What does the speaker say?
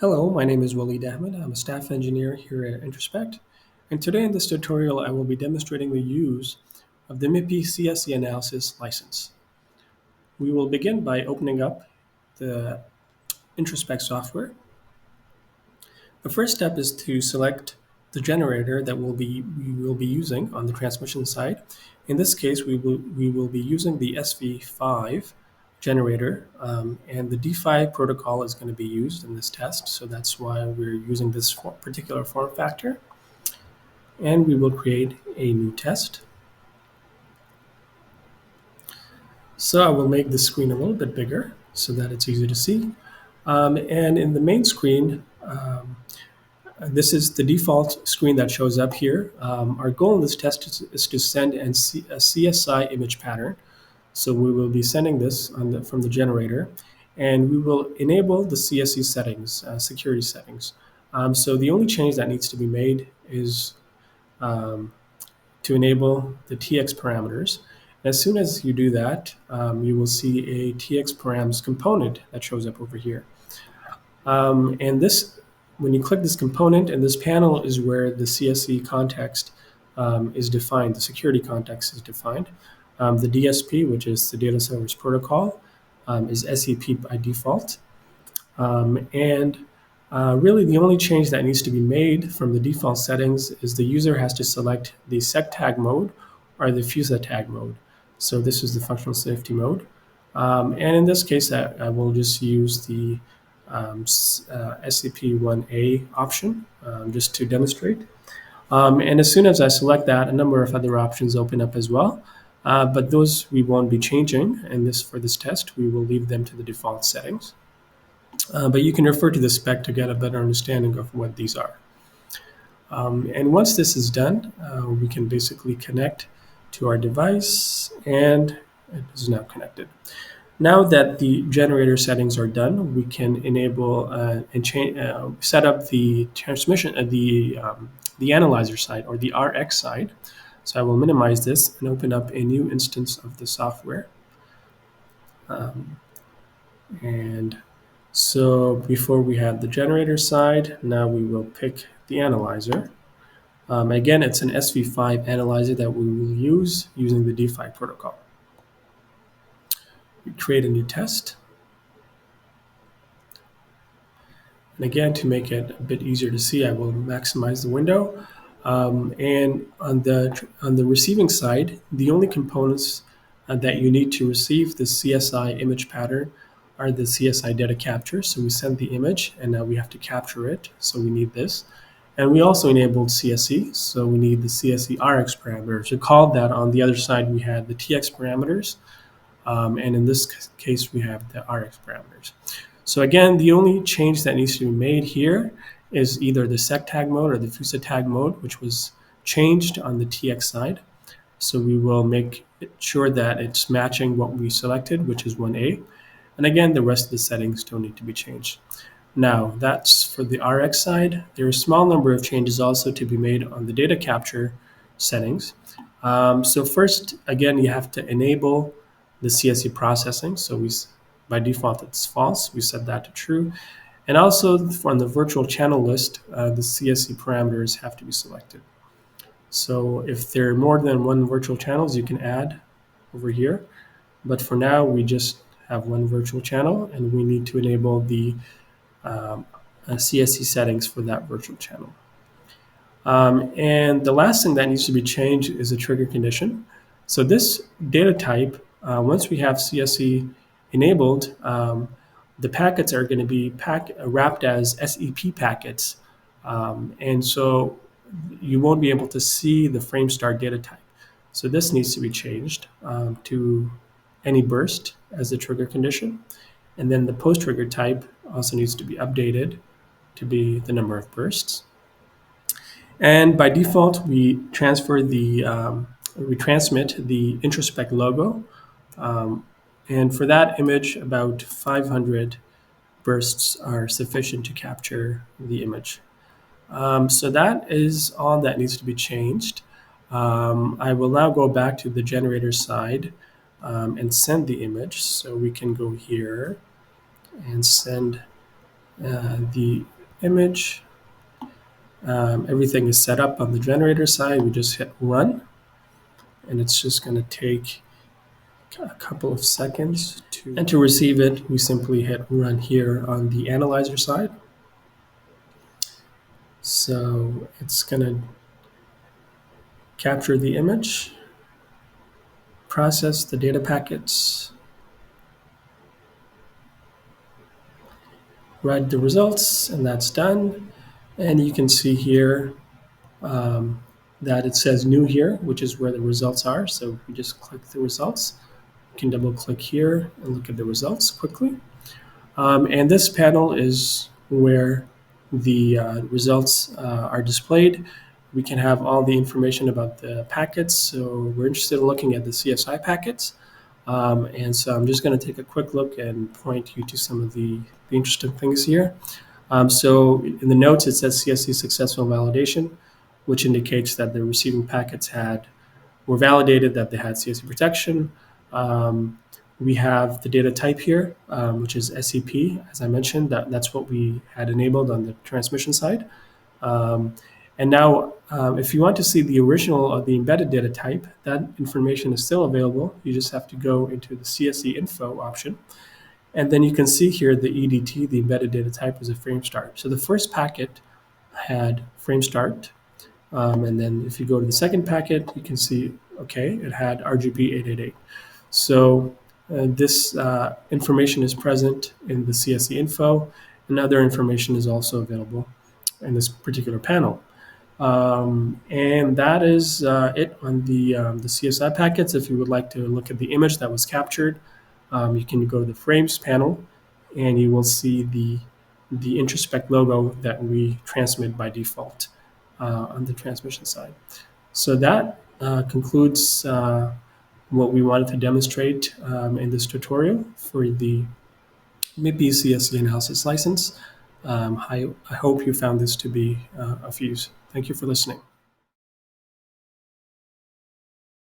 Hello, my name is Waleed Ahmed. I'm a staff engineer here at Introspect, and today in this tutorial I will be demonstrating the use of the MIPI CSE analysis license. We will begin by opening up the Introspect software. The first step is to select the generator that we will be using on the transmission side. In this case, we will be using the SV5 generator, and the D5 protocol is going to be used in this test, so that's why we're using this particular form factor. And we will create a new test. So I will make the screen a little bit bigger so that it's easy to see. And in the main screen, this is the default screen that shows up here. Our goal in this test is to send a CSI image pattern. So we will be sending this from the generator, and we will enable the CSE settings, security settings. So the only change that needs to be made is um, to enable the TX parameters. As soon as you do that, you will see a TX params component that shows up over here. And this, when you click this component, and this panel is where the CSE context is defined, the security context is defined. The DSP, which is the data service protocol, is SEP by default. And really, the only change that needs to be made from the default settings is the user has to select the sec tag mode or the FUSA tag mode. So this is the functional safety mode. And in this case, I will just use the SCP-1A option just to demonstrate. And as soon as I select that, a number of other options open up as well. But those we won't be changing, and for this test, we will leave them to the default settings. But you can refer to the spec to get a better understanding of what these are. And once this is done, we can basically connect to our device, and it is now connected. Now that the generator settings are done, we can enable and set up the transmission, the analyzer side or the RX side. So I will minimize this and open up a new instance of the software. And so before we had the generator side, now we will pick the analyzer. Again, it's an SV5 analyzer that we will use using the D5 protocol. We create a new test. And again, to make it a bit easier to see, I will maximize the window. And on the receiving side, the only components that you need to receive the CSI image pattern are the CSI data capture. So we send the image, and now we have to capture it. So we need this. And we also enabled CSE, so we need the CSE RX parameters. Recall that on the other side, we had the TX parameters, and in this case, we have the RX parameters. So again, the only change that needs to be made here is either the sec tag mode or the FUSA tag mode, which was changed on the TX side. So we will make sure that it's matching what we selected, which is 1A. And again, the rest of the settings don't need to be changed. Now, that's for the RX side. There are a small number of changes also to be made on the data capture settings. So first, again, you have to enable the CSE processing. So by default, it's false. We set that to true. And also on the virtual channel list, the CSE parameters have to be selected. So if there are more than one virtual channels, you can add over here. But for now, we just have one virtual channel, and we need to enable the CSE settings for that virtual channel. And the last thing that needs to be changed is a trigger condition. So this data type, once we have CSE enabled, the packets are going to be wrapped as SEP packets. And so you won't be able to see the frame start data type. So this needs to be changed to any burst as the trigger condition. And then the post trigger type also needs to be updated to be the number of bursts. And by default, we transmit the Introspect logo. And for that image, about 500 bursts are sufficient to capture the image. So that is all that needs to be changed. I will now go back to the generator side and send the image. So we can go here and send the image. Everything is set up on the generator side. We just hit run, and it's just going to take a couple of seconds to receive it. We simply hit run here on the analyzer side. So it's going to capture the image, process the data packets, write the results, and that's done. And you can see here that it says new here, which is where the results are. So we just click the results. You can double click here and look at the results quickly. And this panel is where the results are displayed. We can have all the information about the packets. So we're interested in looking at the CSI packets. And so I'm just going to take a quick look and point you to some of the interesting things here. So in the notes, it says CSE successful validation, which indicates that the receiving packets were validated, that they had CSE protection. We have the data type here, which is SEP, as I mentioned. That's what we had enabled on the transmission side. And now, if you want to see the original of the embedded data type, that information is still available. You just have to go into the CSE info option. And then you can see here the EDT, the embedded data type, was a frame start. So the first packet had frame start. And then if you go to the second packet, you can see, okay, it had RGB 888. So this information is present in the CSE info, and other information is also available in this particular panel. And that is it on the CSI packets. If you would like to look at the image that was captured, you can go to the frames panel, and you will see the Introspect logo that we transmit by default on the transmission side. So that concludes what we wanted to demonstrate in this tutorial for the MIPI CSE analysis license. I hope you found this to be of use. Thank you for listening.